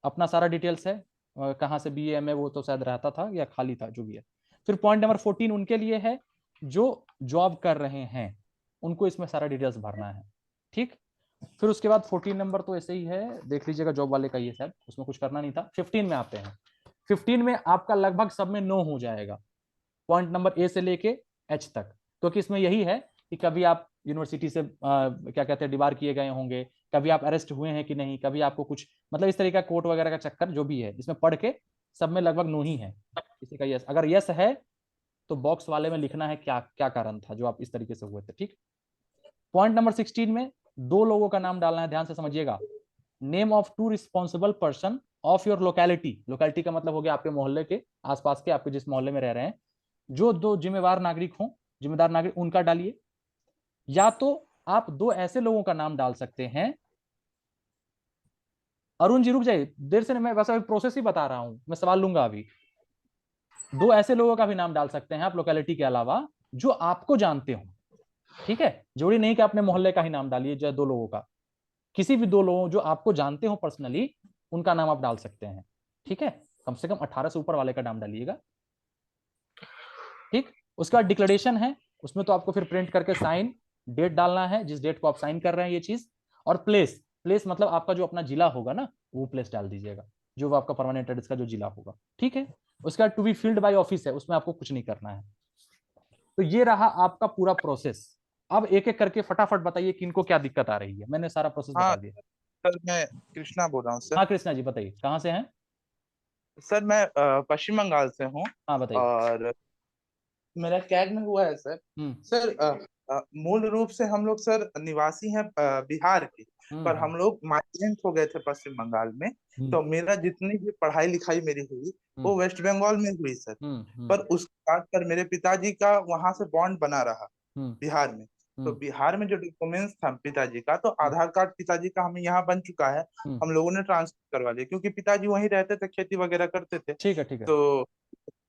अपना सारा डिटेल्स है, कहाँ से BA MA वो तो शायद रहता था या खाली था, जो भी है। फिर पॉइंट नंबर 14 उनके लिए है जो जॉब कर रहे हैं, उनको इसमें सारा डिटेल्स भरना है, ठीक। फिर उसके बाद 14 नंबर तो ऐसे ही है, देख लीजिएगा, जॉब वाले का ये शायद उसमें कुछ करना नहीं था। 15 में आते हैं, 15 में आपका लगभग सब में नो हो जाएगा, पॉइंट नंबर A से लेके H तक, क्योंकि इसमें यही है कि कभी आप यूनिवर्सिटी से क्या कहते हैं डिबार किए गए होंगे, कभी आप अरेस्ट हुए हैं कि नहीं, कभी आपको कुछ मतलब इस तरीके का कोर्ट वगैरह का चक्कर जो भी है, इसमें पढ़ के सब में लगभग नो ही है। किसी का यस, अगर यस है तो बॉक्स वाले में लिखना है क्या क्या कारण था जो आप इस तरीके से हुए थे, ठीक। पॉइंट नंबर 16 में 2 लोगों का नाम डालना है, ध्यान से समझिएगा। Name of 2 responsible person of your locality, locality का मतलब हो गया आपके मोहल्ले के आसपास के, आपके जिस मोहल्ले में रह रहे हैं, जो 2 जिम्मेवार नागरिक हों, जिम्मेदार नागरिक, उनका डालिए। या तो आप 2 ऐसे लोगों का नाम डाल सकते हैं, अरुण जी रुक जाइए, देर से मैं वैसा प्रोसेस ही बता रहा हूं, मैं सवाल लूंगा अभी। 2 ऐसे लोगों का भी नाम डाल सकते हैं आप लोकेलिटी के अलावा जो आपको जानते हो, ठीक है, जरूरी नहीं कि अपने मोहल्ले का ही नाम डालिए, जो 2 लोगों का, किसी भी 2 लोगों जो आपको जानते हो पर्सनली उनका नाम आप डाल सकते हैं, ठीक है। कम से कम 18 से ऊपर वाले का नाम डालिएगा, ठीक। उसके बाद डिक्लेरेशन है, उसमें तो आपको फिर प्रिंट करके साइन, डेट डालना है जिस डेट को आप साइन कर रहे हैं ये चीज, और प्लेस, प्लेस मतलब आपका जो अपना जिला होगा ना वो प्लेस डाल दीजिएगा, जो आपका परमानेंट एड्रेस का जो जिला होगा, ठीक है। उसका to be filled by office है, उसमें आपको कुछ नहीं करना है। तो ये रहा आपका पूरा प्रोसेस। अब एक एक करके फटाफट बताइए किनको क्या दिक्कत आ रही है, मैंने सारा प्रोसेस बता दिया। सर मैं कृष्णा बोल रहा हूँ सर। हाँ कृष्णा जी बताइए, कहाँ से हैं? सर मैं पश्चिम बंगाल से हूँ। हाँ बताइए। और मेरा कैग में हुआ है सर। सर मूल रूप से हम लोग सर निवासी हैं बिहार के, पर हम लोग माइग्रेंट हो गए थे पश्चिम बंगाल में। तो मेरा जितनी भी पढ़ाई लिखाई मेरी हुई वो वेस्ट बंगाल में हुई सर। पर उसके बाद पर मेरे पिताजी का वहां से बॉन्ड बना रहा बिहार में। तो बिहार में जो डॉक्यूमेंट्स था पिताजी का, तो आधार कार्ड पिताजी का हमें यहाँ बन चुका है, हम लोगों ने ट्रांसफर करवा लिया क्योंकि पिताजी वहीं रहते थे, खेती वगैरह करते थे। ठीक है ठीक है।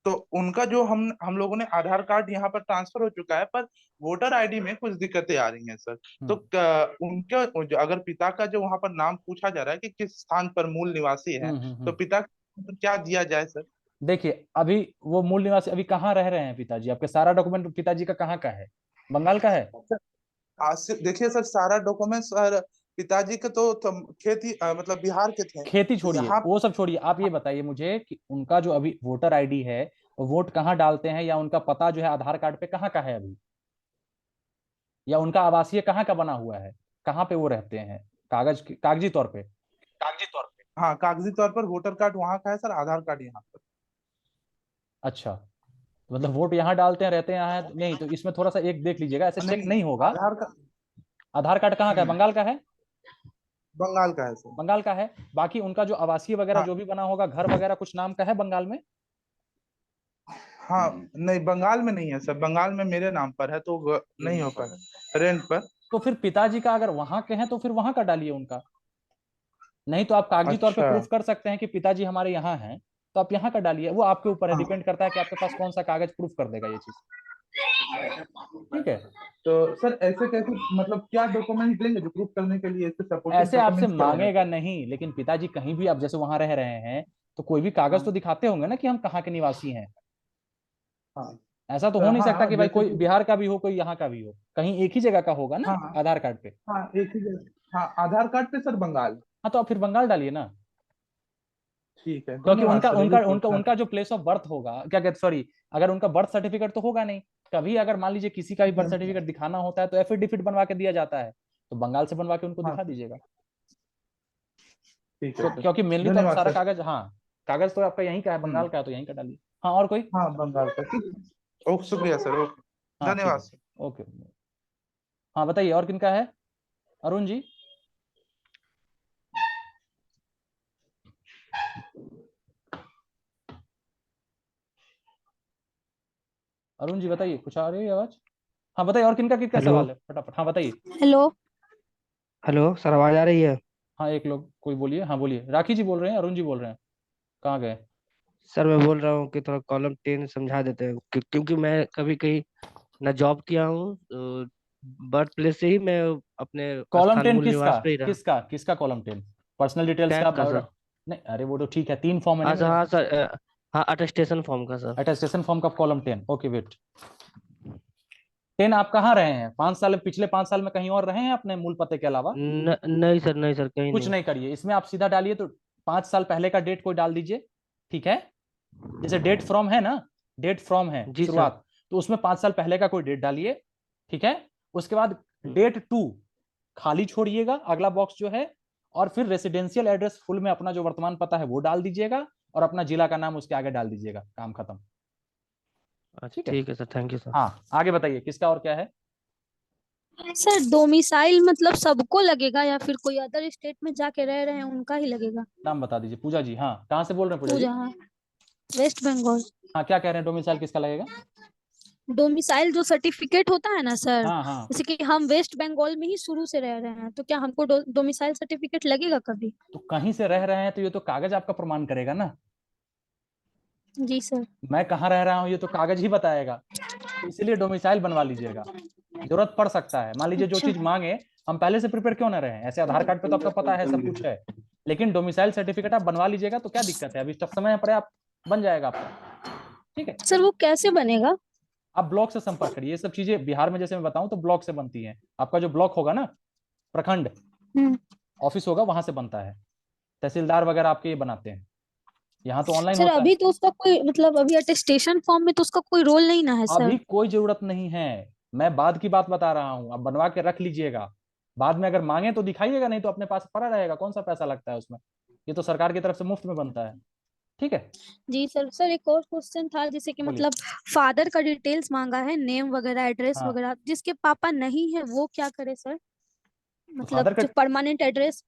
तो उनका जो हम लोगों ने आधार कार्ड यहाँ पर ट्रांसफर हो चुका है, पर वोटर आईडी में कुछ दिक्कतें आ रही हैं सर। तो उनके अगर पिता का जो वहां पर नाम पूछा जा रहा है कि किस स्थान पर मूल निवासी है, तो पिता को क्या दिया जाए सर? देखिए अभी वो मूल निवासी अभी कहाँ रह रहे हैं पिताजी आपके? सारा डॉक्यूमेंट पिताजी का कहाँ का है? बंगाल का है? देखिए सर, सारा डॉक्यूमेंट सर पिताजी के तो खेती मतलब बिहार के थे। खेती छोड़िए, वो सब छोड़िए, आप ये बताइए मुझे कि उनका जो अभी वोटर आईडी है वोट कहाँ डालते हैं, या उनका पता जो है आधार कार्ड पे कहाँ का है अभी, या उनका आवासीय कहाँ का बना हुआ है, कहाँ पे वो रहते हैं कागजी तौर पे? हाँ, कागजी तौर पर वोटर कार्ड वहाँ का है सर, आधार कार्ड यहाँ पर। अच्छा, मतलब वोट यहाँ डालते हैं, रहते हैं यहाँ नहीं, तो इसमें थोड़ा सा एक देख लीजिएगा, ऐसे चेक नहीं होगा। आधार कार्ड कहाँ का है? बंगाल का है? बंगाल का है सर। बंगाल का है। बाकी उनका जो आवासीय वगैरह हाँ। जो भी बना होगा, घर वगैरह कुछ नाम का है बंगाल में? हाँ नहीं, बंगाल में नहीं है सर, बंगाल में मेरे नाम पर है तो नहीं हो पाएगा रेंट पर। तो फिर पिताजी का अगर वहां के हैं तो फिर वहां का डालिए उनका, नहीं तो आप कागजी तौर पे प्रूफ कर सकते हैं कि पिताजी हमारे यहाँ हैं, तो आप यहाँ का डालिए, वो आपके ऊपर है, डिपेंड करता है कि आपके पास कौन सा कागज प्रूफ कर देगा ये चीज, ठीक है। तो सर ऐसे कैसे, मतलब क्या डॉक्यूमेंट देंगे जो प्रूफ करने के लिए? ऐसे आपसे मांगेगा नहीं, लेकिन पिताजी कहीं भी आप जैसे वहां रह रहे हैं, तो कोई भी कागज हाँ। तो दिखाते होंगे ना कि हम कहाँ के निवासी हैं। हाँ ऐसा तो हो नहीं सकता कि भाई जैसे कोई कि बिहार का भी हो, कोई यहाँ का भी हो, कहीं एक ही जगह का होगा ना हाँ आधार कार्ड पे। हाँ एक ही जगह, हाँ आधार कार्ड पे सर बंगाल। हाँ तो आप फिर बंगाल डालिए ना, ठीक है, क्योंकि धन्यवाद उनका सर, यही उनका उनका पूछना उनका था। जो प्लेस ऑफ बर्थ होगा, क्या कहते, सॉरी, अगर उनका बर्थ सर्टिफिकेट तो होगा नहीं, कभी अगर मान लीजिए किसी का भी बर्थ सर्टिफिकेट दिखाना होता है तो एफिडेविट बनवा के दिया जाता है, तो बंगाल से बनवा के उनको हाँ दिखा दीजिएगा। ठीक तो है सर, क्योंकि मेनली तो आप धन्यवाद सारा सर। कागज, हाँ कागज तो आपका यहीं का है, बंगाल का है, तो यहीं का डालिए। हाँ और कोई? हाँ बंगाल का, ठीक है। ओके, शुक्रिया सर, ओके, हाँ ठीक धन्यवाद है, सर। ओके। हाँ बताइए और किनका है? अरुण जी। अरुण जी बताइए, कुछ आ रही है आवाज? हाँ बताइए और किनका किनका हेलो सवाल है, फटाफट हाँ बताइए। हेलो। हेलो सर, आवाज आ रही है? हाँ एक लोग कोई बोलिए, हाँ बोलिए, राखी जी बोल रहे हैं, अरुण जी बोल रहे हैं, कहाँ गए? सर मैं बोल रहा हूँ कि थोड़ा कॉलम 10 समझा देते हैं क्योंकि मैं कभी कहीं ना जॉब किया हूँ, तो बर्थ प्लेस से ही मैं अपने कॉलम स्थान 10 मूल किसका? निवास पे ही रहा। किसका किसका कॉलम 10? पर्सनल डिटेल्स का, टैग का सर। बायोडाटा? नहीं अरे वो तो ठीक है, 3 फॉर्म है नहीं अच्छा मेरे। हाँ सर, हाँ अटेस्टेशन फॉर्म का सर। अटेस्टेशन फॉर्म का कॉलम 10, ओके वेट। 10 आप कहाँ रहे हैं 5 साल, पिछले 5 साल में कहीं और रहे हैं अपने मूल पते के अलावा? नहीं सर, नहीं सर, कहीं कुछ नहीं। नहीं करिए, इसमें आप सीधा डालिए तो 5 साल पहले का डेट कोई डाल दीजिए, ठीक है? जैसे डेट फ्रॉम है ना, डेट फ्रॉम है जी सर। शुरुआत, तो उसमें 5 साल पहले का कोई डेट डालिए, ठीक है? उसके बाद डेट टू खाली छोड़िएगा, अगला बॉक्स जो है, और फिर रेसिडेंशियल एड्रेस फुल में अपना जो वर्तमान पता है वो डाल दीजिएगा, और अपना जिला का नाम उसके आगे डाल दीजिएगा, काम खत्म। अच्छा ठीक है, ठीक है सर, थैंक यू सर। हाँ आगे बताइए किसका और क्या है? सर डोमिसाइल मतलब सबको लगेगा या फिर कोई अदर स्टेट में जाके रह रहे हैं उनका ही लगेगा? नाम बता दीजिए। पूजा जी, हाँ कहाँ से बोल रहे हैं पूजा जी? पूजा, हाँ, वेस्ट बंगाल। हाँ क्या कह रहे हैं, डोमिसाइल किसका लगेगा? डोमिसाइल जो सर्टिफिकेट होता है ना सर, हाँ हाँ, जैसे कि हम वेस्ट बंगाल में ही शुरू से रह रहे हैं, तो क्या हमको डोमिसाइल सर्टिफिकेट लगेगा कभी? तो कहीं से रह रहे हैं तो ये तो कागज आपका प्रमाण करेगा ना, जी सर। मैं कहाँ रह रहा हूँ ये तो कागज ही बताएगा, तो इसीलिए डोमिसाइल बनवा लीजिएगा, जरूरत पड़ सकता है, मान लीजिए जो अच्छा। चीज मांगे हम पहले से प्रिपेयर क्यों ना रहे, ऐसे आधार कार्ड पे तो आपका पता है सब कुछ है, लेकिन डोमिसाइल सर्टिफिकेट आप बनवा लीजिएगा तो क्या दिक्कत है, अभी तक समय पड़े, आप बन जाएगा आपका, ठीक है? सर वो कैसे बनेगा? आप ब्लॉक से संपर्क करिए, ये सब चीजें बिहार में जैसे मैं बताऊं तो ब्लॉक से बनती है, आपका जो ब्लॉक होगा ना, प्रखंड ऑफिस होगा, वहां से बनता है, तहसीलदार वगैरह आपके ये बनाते हैं, यहाँ तो ऑनलाइन सर होता है। अभी तो उसका कोई मतलब, अभी अटेस्टेशन फॉर्म में तो उसका कोई रोल नहीं ना है सर। अभी कोई जरूरत नहीं है, मैं बाद की बात बता रहा हूँ, आप बनवा के रख लीजिएगा, बाद में अगर मांगे तो दिखाइएगा, नहीं तो अपने पास पड़ा रहेगा, कौन सा पैसा लगता है उसमें, ये तो सरकार की तरफ से मुफ्त में बनता है, ठीक है? जी सर। सर एक और क्वेश्चन था, जैसे कि बोलिए। मतलब फादर का डिटेल्स मांगा है, नेम वगैरह, एड्रेस हाँ वगैरह, जिसके पापा नहीं है वो क्या करे सर? तो फादर मतलब का, जो परमानेंट एड्रेस,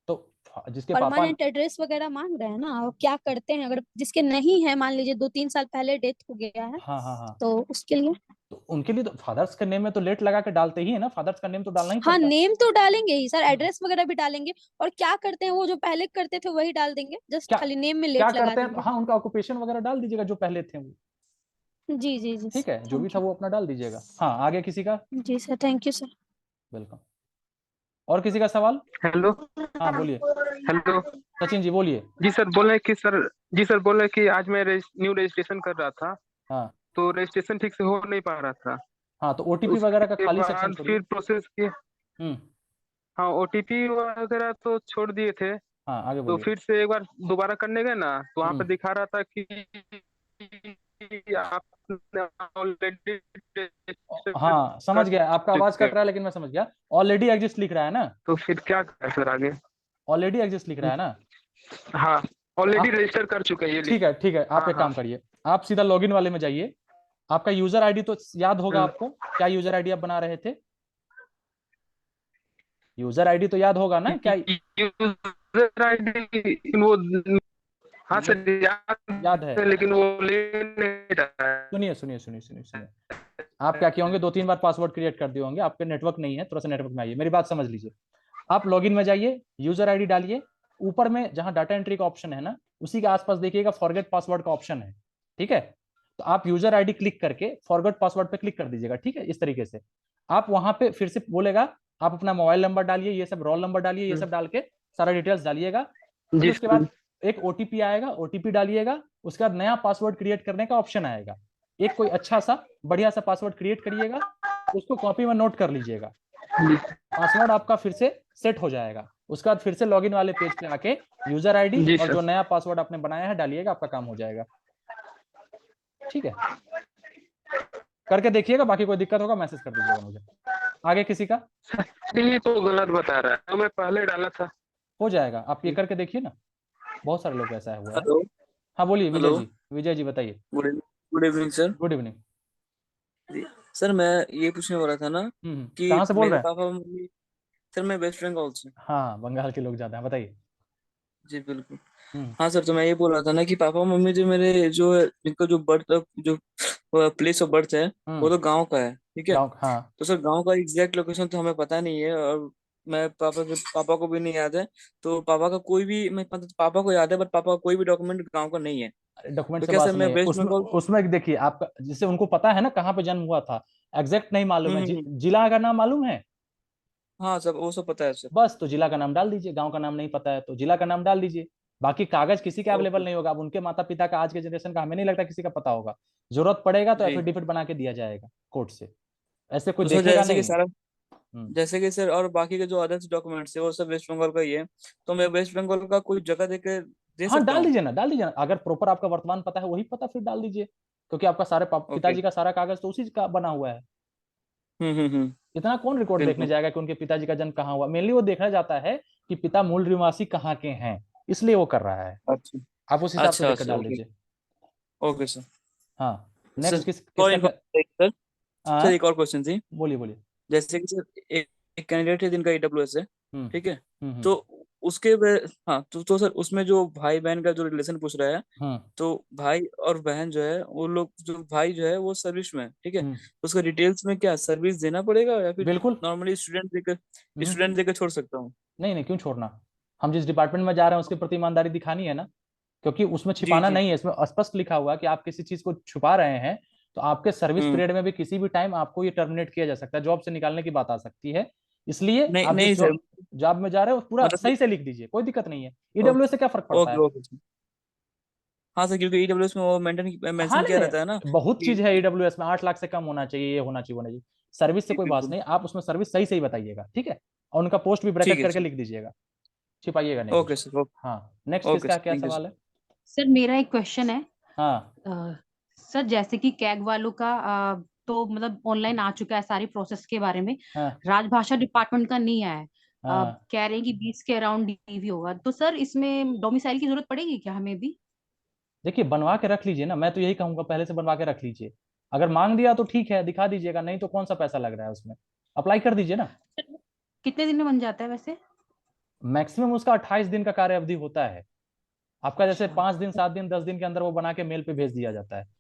तो जिसके पापा, एड्रेस वगैरह मांग रहे हैं ना, और क्या करते हैं अगर जिसके नहीं है, मान लीजिए 2-3 साल पहले डेथ हो गया है, हाँ हाँ हाँ, तो उसके लिए? तो उनके लिए तो फादर्स के नेम में तो लेट लगा के डालते ही है ना, फादर्स का नेम तो डालना ही हाँ पड़ता है। नेम तो डालेंगे ही सर, एड्रेस वगैरह भी डालेंगे, और क्या करते हैं वो जो पहले करते थे वही डाल देंगे, जस्ट क्या खाली नेम में क्या लेट लगा करते हैं, देंगे। हाँ उनका ऑक्यूपेशन वगैरह डाल दीजिएगा जो पहले थे वो, जी जी जी ठीक है, जो भी थैंक था यू। वो अपना डाल दीजिएगा। हाँ आगे किसी का? जी sir, thank you sir. Welcome. और किसी का सवाल? हेलो। हाँ बोलिए, हेलो। सचिन जी बोलिए। जी सर, बोल रहे कि सर, जी सर बोल रहे कि आज मैं न्यू रजिस्ट्रेशन कर रहा था, हाँ तो रजिस्ट्रेशन ठीक से हो नहीं पा रहा था। हाँ, तो ओटीपी वगैरह का उसके खाली सेक्शन बाद छोड़िए। फिर प्रोसेस किए। हम्म, हाँ, ओटीपी वगैरह तो छोड़ दिए थे, हाँ आगे तो बोलिए। फिर से एक बार दोबारा करने गए ना, तो वहाँ पे हम्म, दिखा रहा था कि आपने ऑलरेडी हाँ समझ गया, आपका आवाज कट रहा है लेकिन मैं समझ गया, ऑलरेडी एग्जिस्ट लिख रहा है ना, तो फिर क्या करें सर आगे? ऑलरेडी एग्जिस्ट लिख रहा है ना, हाँ, ऑलरेडी आप रजिस्टर कर चुके हैं ये ठीक है ठीक है, आप हाँ एक हाँ। काम करिए, आप सीधा लॉगिन वाले में जाइए, आपका यूजर आईडी तो याद होगा आपको, क्या यूजर आईडी आप बना रहे थे? यूजर आईडी तो याद होगा ना क्या? यूजर आईडी वो, हाँ सर याद है? लेकिन वो ले नहीं रहा है। सुनिए सुनिए सुनिए सुनिए सुनिए, आप क्या किए होंगे, 2-3 बार पासवर्ड क्रिएट कर दिए होंगे, आपके नेटवर्क नहीं है, थोड़ा सा नेटवर्क में आइए, मेरी बात समझ लीजिए, आप लॉगिन में जाइए, यूजर आईडी डालिए, ऊपर में जहां डाटा एंट्री का ऑप्शन है ना, उसी के आसपास देखिएगा फॉरगेट पासवर्ड का ऑप्शन है, ठीक है? तो आप यूजर आईडी क्लिक करके फॉरगेट पासवर्ड पे क्लिक कर दीजिएगा, ठीक है? इस तरीके से आप वहां पे फिर से बोलेगा, आप अपना मोबाइल नंबर डालिए, ये सब रोल नंबर डालिए, ये सब डाल के सारा डिटेल्स डालिएगा, फिर उसके बाद एक ओटीपी आएगा, ओटीपी डालिएगा, उसके बाद नया पासवर्ड क्रिएट करने का ऑप्शन आएगा। एक कोई अच्छा सा बढ़िया सा पासवर्ड क्रिएट करिएगा, उसको कॉपी में नोट कर लीजिएगा, पासवर्ड आपका फिर से सेट हो जाएगा। उसके बाद फिर से लॉगिन वाले पेज पे आके यूजर आईडी और जो नया पासवर्ड आपने बनाया है डालिएगा, आपका काम हो जाएगा। ठीक है, करके देखिएगा, बाकी कोई दिक्कत होगा मैसेज कर दीजिएगा मुझे। आगे किसी का? ये तो गलत बता रहा है, तो मैं पहले डाला था। हो जाएगा, आप ये करके देखिए ना, बहुत सारे लोग ऐसा हुआ है। हेलो, हाँ बोलिए विजय हेलो। जी, विजय जी बताइए। Good evening sir. Good evening. Sir मैं ये पूछने वाला था ना कि कहाँ से बोल मेरे रहे हैं? पापा मम्मी, सर मैं वेस्ट बंगाल से। हाँ, बंगाल के लोग ज्यादा हैं, बताइए। जी बिल्कुल। हाँ सर, तो मैं ये बोल रहा था ना कि पापा मम्मी जो मेरे जो है, जिनका जो बर्थ जो प्लेस ऑफ बर्थ है वो तो गांव का है, ठीक है। हाँ, तो सर गांव का एग्जैक्ट लोकेशन तो हमें पता नहीं है, और मैं पापा को भी नहीं याद है। तो पापा का कोई भी, मैं मतलब पापा को याद है बट पापा का कोई भी डॉक्यूमेंट गांव का नहीं है। डॉक्यूमेंट तो से क्या बात सर मैं सुनिए, वेस्ट उसमें बंगाल? उसमें देखिए, आपका जिससे उनको पता है ना कहाँ पे जन्म हुआ था, एग्जैक्ट नहीं मालूम है, हम्म। जिला का नाम मालूम है? हाँ सर, वो सब पता है सर। बस तो जिला का नाम डाल दीजिए, गांव का नाम नहीं पता है तो जिला का नाम डाल दीजिए। बाकी कागज किसी के अवेलेबल ओके नहीं होगा, अब उनके माता पिता का, आज के जनरेशन का हमें नहीं लगता किसी का पता होगा। जरूरत पड़ेगा तो जी। एफिडेविट बना के दिया जाएगा कोर्ट से, ऐसे कोई तो सर देखेगा जैसे कि नहीं। सारा, जैसे कि सर और बाकी के जो अदर्स डॉक्यूमेंट्स है वो सब वेस्ट बंगाल का ही है, तो मैं वेस्ट बंगाल का कोई जगह देके दे हाँ सकता डाल हूँ? दीजिए ना, डाल दीजिए ना, अगर प्रॉपर आपका वर्तमान पता है वही पता फिर डाल दीजिए, क्योंकि आपका सारे ओके। पिताजी का सारा कागज तो उसी का बना हुआ है। हम्म। इतना कौन रिकॉर्ड देखने बिल्कुल। जाएगा कि उनके पिताजी का जन्म कहाँ हुआ, मेनली वो देखा जाता है कि पिता मूल निवासी कहाँ के हैं, इसलिए वो कर रहा है। अच्छा आप उस हिसाब से अच्छा देखकर अच्छा। डाल ओके दीजिए। Okay sir. हाँ, सर नेक्स्ट और किसका सर, सर एक और क्वेश्चन थी। बोलिए बोलिए। जैसे कि सर एक कैंडिडेट है जिनका ईडब्ल्यूएस है, ठीक है। हम्म। तो उसके हाँ तो सर उसमें जो भाई बहन का जो रिलेशन पूछ रहा है, तो भाई और बहन जो है वो लोग, जो भाई जो है वो सर्विस में है, ठीक है। तो उसका डिटेल्स में क्या सर्विस देना पड़ेगा या फिर बिल्कुल। नॉर्मली स्टूडेंट देकर छोड़ सकता हूँ? नहीं नहीं, क्यों छोड़ना, हम जिस डिपार्टमेंट में जा रहे हैं उसके प्रति ईमानदारी दिखानी है ना, क्योंकि उसमें जी छिपाना जी। नहीं है, इसमें स्पष्ट लिखा हुआ है कि आप किसी चीज को छुपा रहे हैं तो आपके सर्विस हम्म। पीरियड में भी किसी भी टाइम आपको ये टर्मिनेट किया जा सकता है, जॉब से निकालने की बात आ सकती है। इसलिए नहीं आप नहीं जिस सर, जॉब में जा रहे हो पूरा मतलब सही से लिख दीजिए, कोई दिक्कत नहीं है। ईडब्ल्यू से क्या फर्क पड़ता ओके है? ओके। हाँ सर, क्योंकि ईडब्ल्यूएस में वो हाँ मेंशन नहीं किया रहता है ना नहीं, बहुत कि चीज है ईडब्ल्यूएस में, 8 लाख से कम होना चाहिए, ये होना चाहिए, होना चाहिए। सर्विस से जी कोई बात बिल्कुल। नहीं, आप उसमें सर्विस सही सही बताइएगा, ठीक है, और उनका पोस्ट भी ठीक ब्रैकेट है करके सर। लिख दीजिएगा, छिपाइएगा नहीं ओके कुछ। सर। हाँ, नेक्स्ट ओके किसका सर, क्या थैंक यू सवाल सर। है? सर मेरा एक क्वेश्चन है। हाँ सर जैसे कि कैग वालों का तो मतलब ऑनलाइन आ चुका है सारी प्रोसेस के बारे में, हाँ राजभाषा डिपार्टमेंट का नहीं आया है। हाँ। कह रहे हैं कि 20 के अराउंड डीवी होगा, तो सर इसमें डोमिसाइल की जरूरत पड़ेगी क्या हमें भी? देखिए बनवा के रख लीजिए ना, मैं तो यही कहूंगा पहले से बनवा के रख लीजिए। अगर मांग दिया तो ठीक है, दिखा दीजिएगा, नहीं तो कौन सा पैसा लग रहा है उसमें, अप्लाई कर दीजिए ना। कितने दिन में बन जाता है वैसे? मैक्सिमम उसका 28 दिन का कार्य अवधि होता है। आपका जैसे अच्छा 5 दिन 7 दिन 10 दिन के अंदर वो बना के मेल पे भेज दिया जाता है।